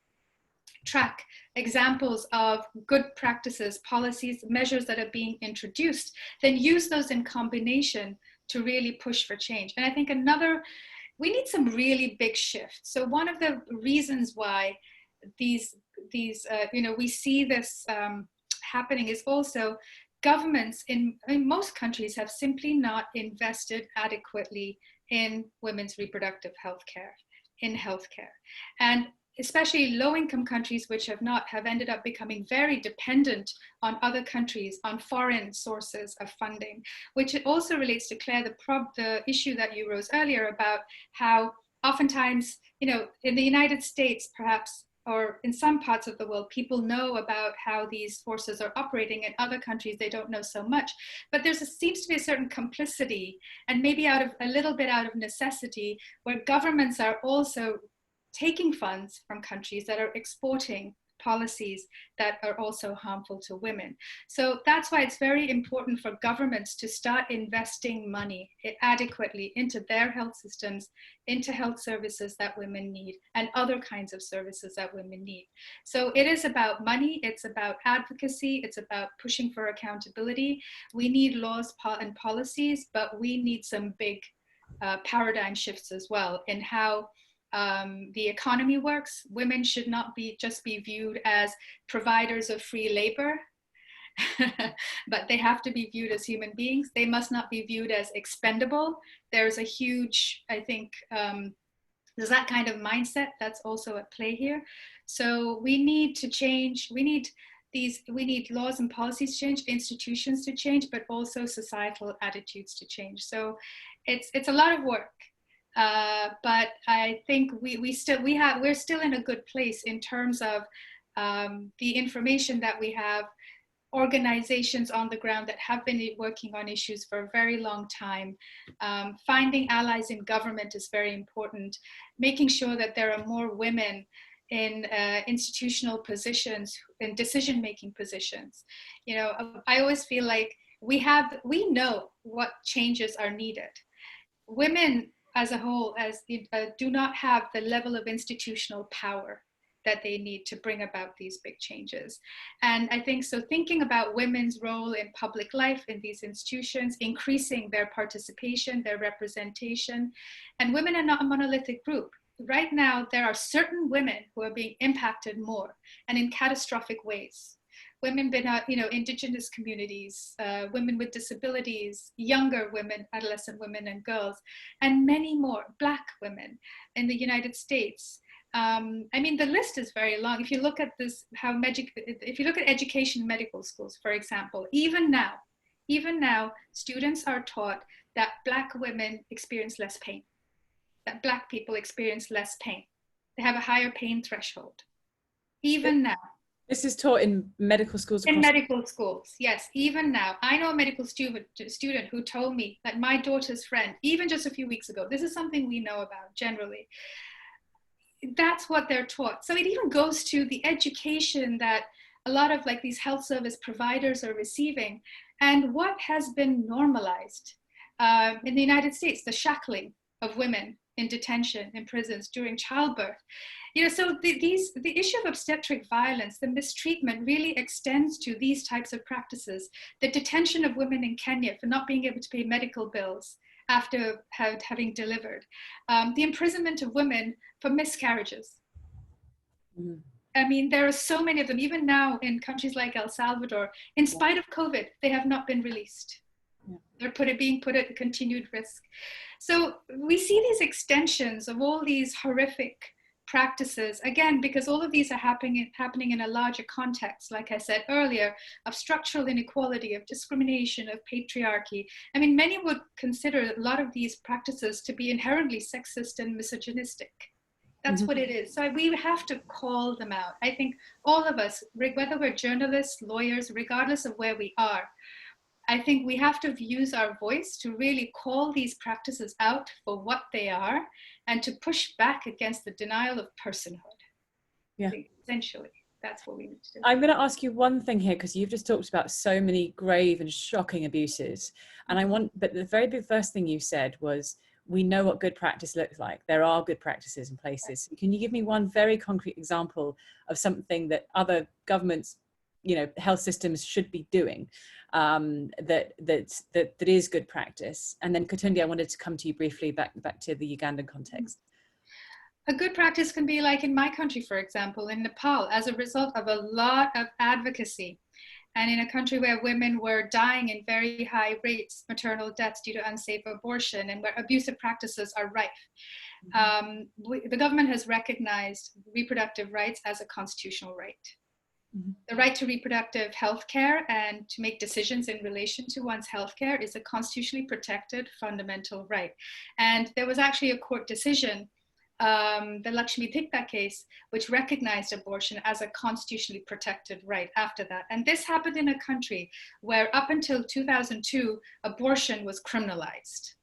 track examples of good practices, policies, measures that are being introduced, then use those in combination to really push for change. And I think we need some really big shifts. So one of the reasons why we see this happening is also governments in most countries have simply not invested adequately in women's reproductive health care, in healthcare. And especially low-income countries, which have ended up becoming very dependent on other countries, on foreign sources of funding, which also relates to, Claire, the issue that you rose earlier about how oftentimes, in the United States, perhaps, or in some parts of the world, people know about how these forces are operating. In other countries, they don't know so much. But seems to be a certain complicity, and maybe a little bit out of necessity, where governments are also taking funds from countries that are exporting policies that are also harmful to women. So that's why it's very important for governments to start investing money adequately into their health systems, into health services that women need, and other kinds of services that women need. So it is about money, it's about advocacy, it's about pushing for accountability. We need laws and policies, but we need some big paradigm shifts as well in how the economy works. Women should not just be viewed as providers of free labor, but they have to be viewed as human beings. They must not be viewed as expendable. There's a huge, I think, there's that kind of mindset that's also at play here. So we need to change. We need laws and policies to change, institutions to change, but also societal attitudes to change. So it's a lot of work. But I think we're still in a good place in terms of the information that we have, organizations on the ground that have been working on issues for a very long time. Finding allies in government is very important. Making sure that there are more women in institutional positions, in decision-making positions. I always feel like we know what changes are needed. Women as a whole, do not have the level of institutional power that they need to bring about these big changes. And I think so, thinking about women's role in public life in these institutions, increasing their participation, their representation, and women are not a monolithic group. Right now, there are certain women who are being impacted more and in catastrophic ways. Women, indigenous communities, women with disabilities, younger women, adolescent women and girls, and many more, Black women in the United States. The list is very long. If you look at if you look at education in medical schools, for example, even now, students are taught that Black women experience less pain, that Black people experience less pain. They have a higher pain threshold, even now. This is taught in medical schools? In medical schools, yes, even now. I know a medical student who told me that my daughter's friend, even just a few weeks ago, this is something we know about generally, that's what they're taught. So it even goes to the education that a lot of these health service providers are receiving, and what has been normalized in the United States, the shackling of women in detention, in prisons, during childbirth. So the issue of obstetric violence, the mistreatment really extends to these types of practices. The detention of women in Kenya for not being able to pay medical bills after having delivered. The imprisonment of women for miscarriages. Mm. There are so many of them, even now in countries like El Salvador, in spite of COVID, they have not been released. They're being put at continued risk. So we see these extensions of all these horrific practices, again, because all of these are happening in a larger context, like I said earlier, of structural inequality, of discrimination, of patriarchy. Many would consider a lot of these practices to be inherently sexist and misogynistic. That's what it is. So we have to call them out. I think all of us, whether we're journalists, lawyers, regardless of where we are, I think we have to use our voice to really call these practices out for what they are and to push back against the denial of personhood. Yeah. Essentially, that's what we need to do. I'm going to ask you one thing here, because you've just talked about so many grave and shocking abuses. And but the very big first thing you said was, we know what good practice looks like. There are good practices in places. Can you give me one very concrete example of something that other governments, health systems should be doing that is good practice? And then Khatondi, I wanted to come to you briefly back to the Ugandan context. A good practice can be like in my country, for example, in Nepal, as a result of a lot of advocacy. And in a country where women were dying in very high rates, maternal deaths due to unsafe abortion, and where abusive practices are rife. The government has recognized reproductive rights as a constitutional right. The right to reproductive health care and to make decisions in relation to one's health care is a constitutionally protected fundamental right. And there was actually a court decision, the Lakshmi Thikta case, which recognized abortion as a constitutionally protected right after that. And this happened in a country where up until 2002, abortion was criminalized.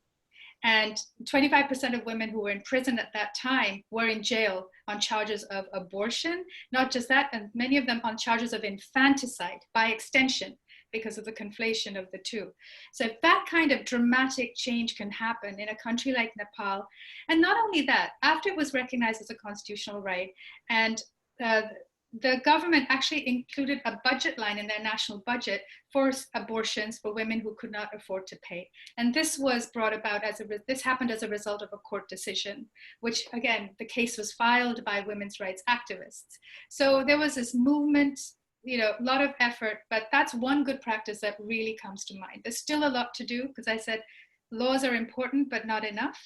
And 25% of women who were in prison at that time were in jail on charges of abortion. Not just that, and many of them on charges of infanticide by extension, because of the conflation of the two. So if that kind of dramatic change can happen in a country like Nepal, and not only that, after it was recognized as a constitutional right, and the government actually included a budget line in their national budget for abortions for women who could not afford to pay. And this was brought about this happened as a result of a court decision, which again, the case was filed by women's rights activists. So there was this movement, a lot of effort, but that's one good practice that really comes to mind. There's still a lot to do, because I said laws are important, but not enough.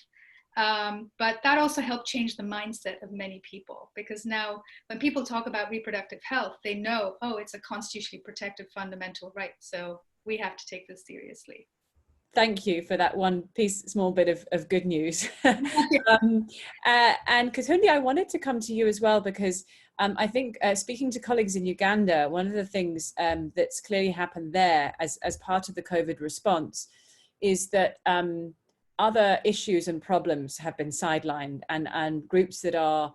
But that also helped change the mindset of many people, because now when people talk about reproductive health, they know, oh, it's a constitutionally protected fundamental right. So we have to take this seriously. Thank you for that one small bit of good news. And Khatondi, I wanted to come to you as well, because I think speaking to colleagues in Uganda, one of the things that's clearly happened there as part of the COVID response is that other issues and problems have been sidelined, and groups that are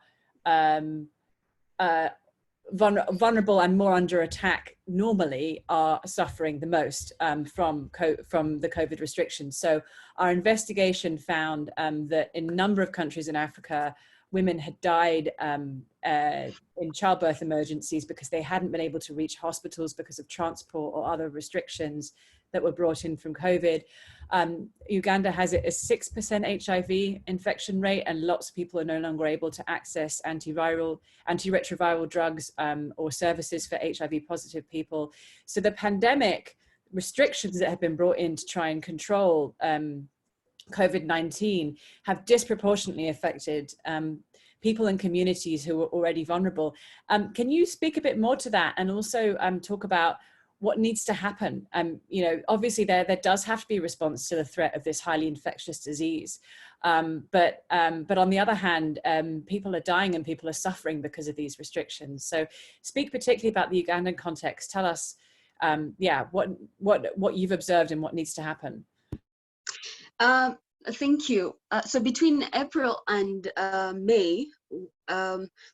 vulnerable and more under attack normally are suffering the most from the COVID restrictions. So our investigation found that in a number of countries in Africa, women had died in childbirth emergencies because they hadn't been able to reach hospitals because of transport or other restrictions that were brought in from COVID. Uganda has a 6% HIV infection rate, and lots of people are no longer able to access antiretroviral drugs or services for HIV positive people. So the pandemic restrictions that have been brought in to try and control COVID-19 have disproportionately affected people and communities who are already vulnerable. Can you speak a bit more to that, and also talk about what needs to happen? Obviously there does have to be a response to the threat of this highly infectious disease. But on the other hand, people are dying and people are suffering because of these restrictions. So speak particularly about the Ugandan context. Tell us, what you've observed and what needs to happen. Thank you. So between April and May,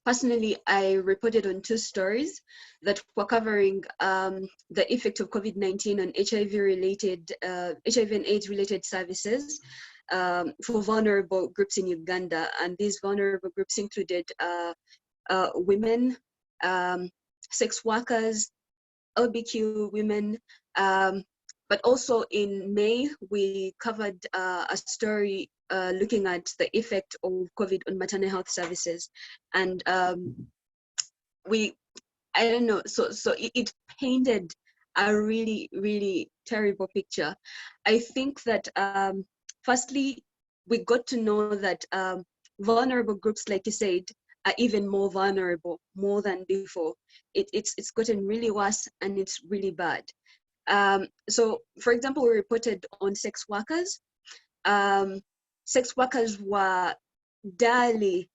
personally, I reported on 2 stories that were covering the effect of COVID-19 on HIV and AIDS related services for vulnerable groups in Uganda. And these vulnerable groups included women, sex workers, LGBTQ women, but also in May, we covered a story looking at the effect of COVID on maternal health services. And so it painted a really, really terrible picture. I think that firstly, we got to know that vulnerable groups, like you said, are even more vulnerable, more than before. It's gotten really worse, and it's really bad. So, for example, we reported on sex workers. Sex workers were direly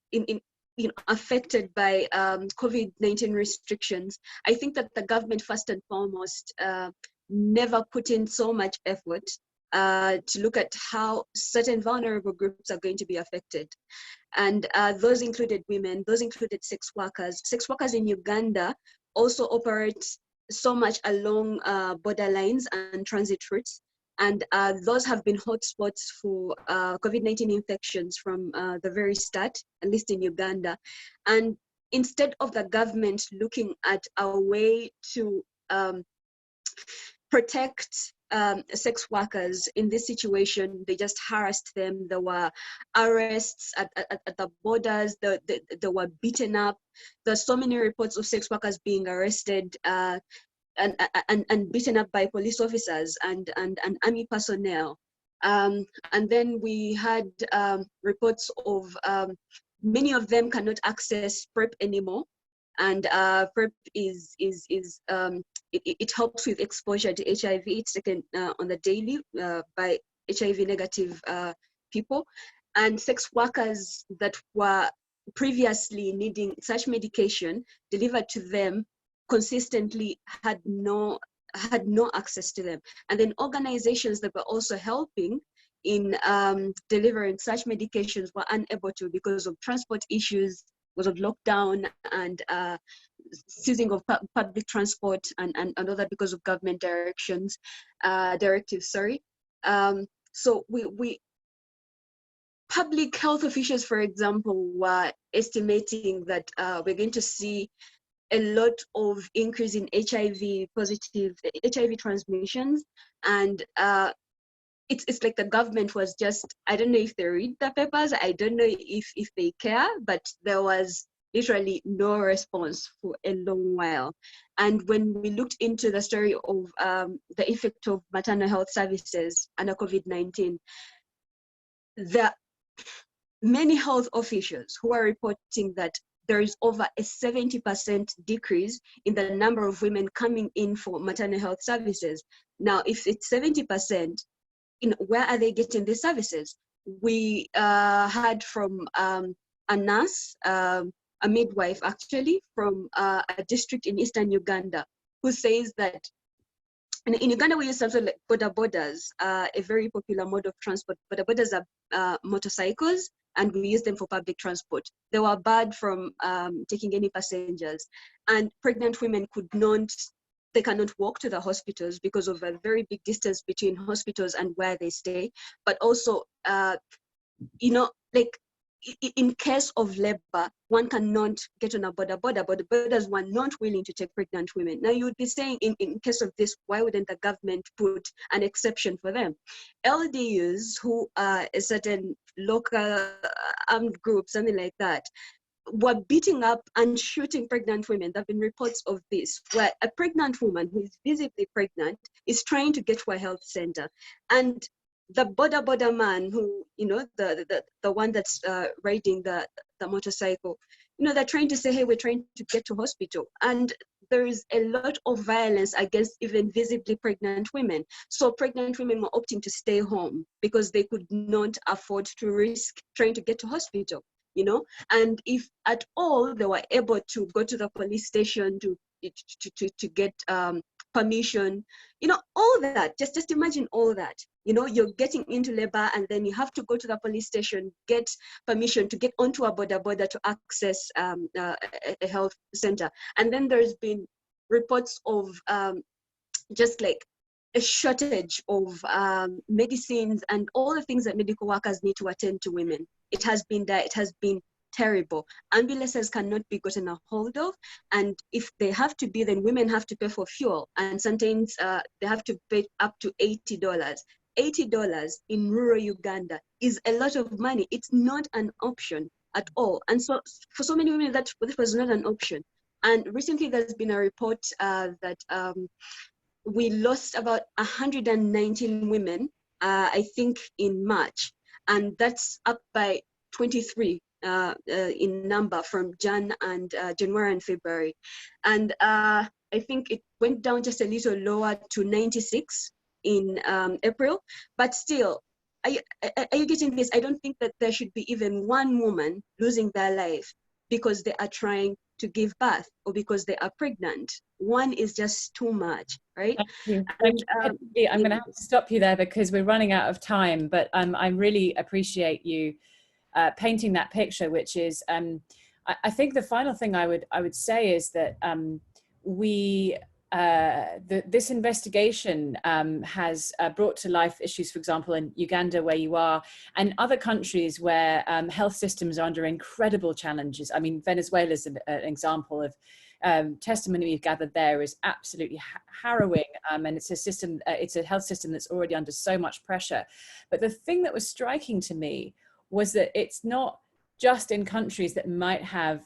affected by COVID-19 restrictions. I think that the government, first and foremost, never put in so much effort to look at how certain vulnerable groups are going to be affected. And those included women, those included sex workers. Sex workers in Uganda also operate so much along borderlines and transit routes. And those have been hotspots for COVID-19 infections from the very start, at least in Uganda. And instead of the government looking at a way to protect sex workers in this situation, they just harassed them. There were arrests at the borders. They were beaten up. There's so many reports of sex workers being arrested and beaten up by police officers and army personnel. And then we had reports of many of them cannot access PrEP anymore. And PrEP it helps with exposure to HIV. It's taken on the daily by HIV negative people. And sex workers that were previously needing such medication delivered to them consistently had no access to them. And then organizations that were also helping in delivering such medications were unable to because of transport issues, because of lockdown and seizing of public transport and other because of government directives. So we public health officials, for example, were estimating that we're going to see a lot of increase in HIV transmissions, and it's like the government was just, I don't know if they read the papers, I don't know if they care, but there was literally no response for a long while. And when we looked into the story of the effect of maternal health services under COVID-19, many health officials who are reporting that there is over a 70% decrease in the number of women coming in for maternal health services. Now, if it's 70%, where are they getting these services? We heard from a nurse, a midwife actually, from a district in eastern Uganda, who says that in Uganda we use something like boda-bodas, a very popular mode of transport. Boda-bodas are motorcycles, and we use them for public transport. They were barred from taking any passengers, and pregnant women cannot walk to the hospitals because of a very big distance between hospitals and where they stay. But also, like in case of labor, one cannot get on a border, but the borders were not willing to take pregnant women. Now you would be saying, in case of this, why wouldn't the government put an exception for them? LDUs, who are a certain local armed group, something like that, were beating up and shooting pregnant women. There have been reports of this, where a pregnant woman who is visibly pregnant is trying to get to a health center, and the border man who, the one that's riding the motorcycle, they're trying to say, hey, we're trying to get to hospital. And there is a lot of violence against even visibly pregnant women. So pregnant women were opting to stay home because they could not afford to risk trying to get to hospital. And if at all they were able to go to the police station to get permission, all that, just imagine all that. You're getting into labor and then you have to go to the police station, get permission to get onto a border to access a health center. And then there's been reports of just like a shortage of medicines and all the things that medical workers need to attend to women. It has been there, it has been terrible. Ambulances cannot be gotten a hold of, and if they have to be, then women have to pay for fuel, and sometimes they have to pay up to $80. $80 in rural Uganda is a lot of money. It's not an option at all. And so for so many women, that was not an option. And recently there's been a report that we lost about 119 women, I think in March, and that's up by 23 in number from January and February. And I think it went down just a little lower to 96 in April, but still, are you getting this? I don't think that there should be even one woman losing their life because they are trying to give birth or because they are pregnant. One is just too much, right? Thank you. I'm going to have to stop you there because we're running out of time, but I really appreciate you painting that picture, which is, I think the final thing I would say is that this investigation has brought to life issues, for example, in Uganda, where you are, and other countries where health systems are under incredible challenges. I mean, Venezuela is an example of testimony we've gathered there is absolutely harrowing, and it's a system, it's a health system that's already under so much pressure. But the thing that was striking to me was that it's not just in countries that might have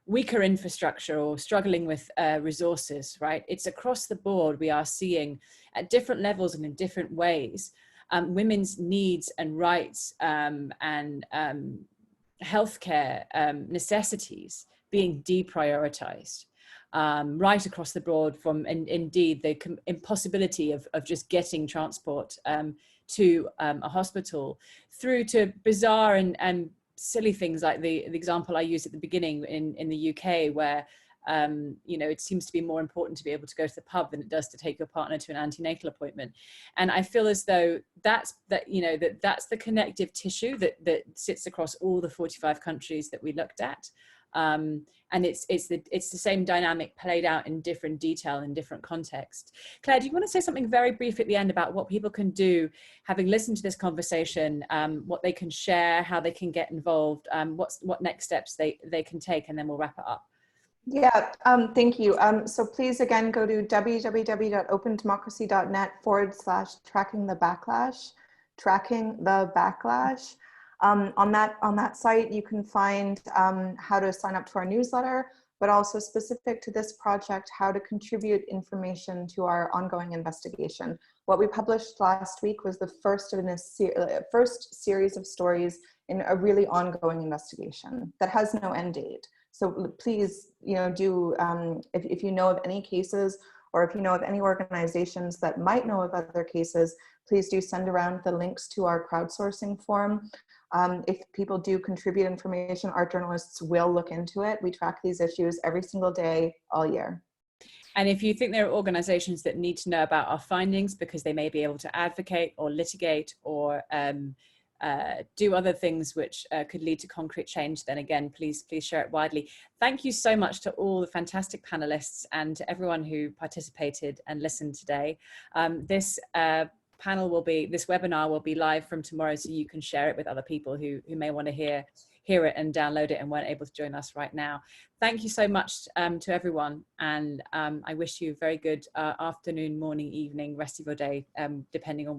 weaker infrastructure or struggling with resources, right? It's across the board. We are seeing at different levels and in different ways, women's needs and rights and healthcare necessities being deprioritized right across the board, from indeed the impossibility of just getting transport to a hospital, through to bizarre and silly things like the example I used at the beginning in the UK, where you know, it seems to be more important to be able to go to the pub than it does to take your partner to an antenatal appointment. And I feel as though that's the connective tissue that sits across all the 45 countries that we looked at. And it's the same dynamic played out in different detail in different contexts. Claire, do you want to say something very brief at the end about what people can do, having listened to this conversation, what they can share, how they can get involved, what next steps they can take, and then we'll wrap it up. Yeah, thank you. So please, again, go to www.opendemocracy.net/tracking the backlash. On that site, you can find how to sign up to our newsletter, but also specific to this project, how to contribute information to our ongoing investigation. What we published last week was the first series of stories in a really ongoing investigation that has no end date. So please, you know, do, if you know of any cases, or if you know of any organizations that might know of other cases, please do send around the links to our crowdsourcing form. If people do contribute information, our journalists will look into it. We track these issues every single day, all year. And if you think there are organizations that need to know about our findings because they may be able to advocate or litigate or do other things which could lead to concrete change, then again, please share it widely. Thank you so much to all the fantastic panelists and to everyone who participated and listened today. This webinar will be live from tomorrow, so you can share it with other people who may want to hear it and download it and weren't able to join us right now. Thank you so much to everyone, and I wish you a very good afternoon, morning, evening, rest of your day, depending on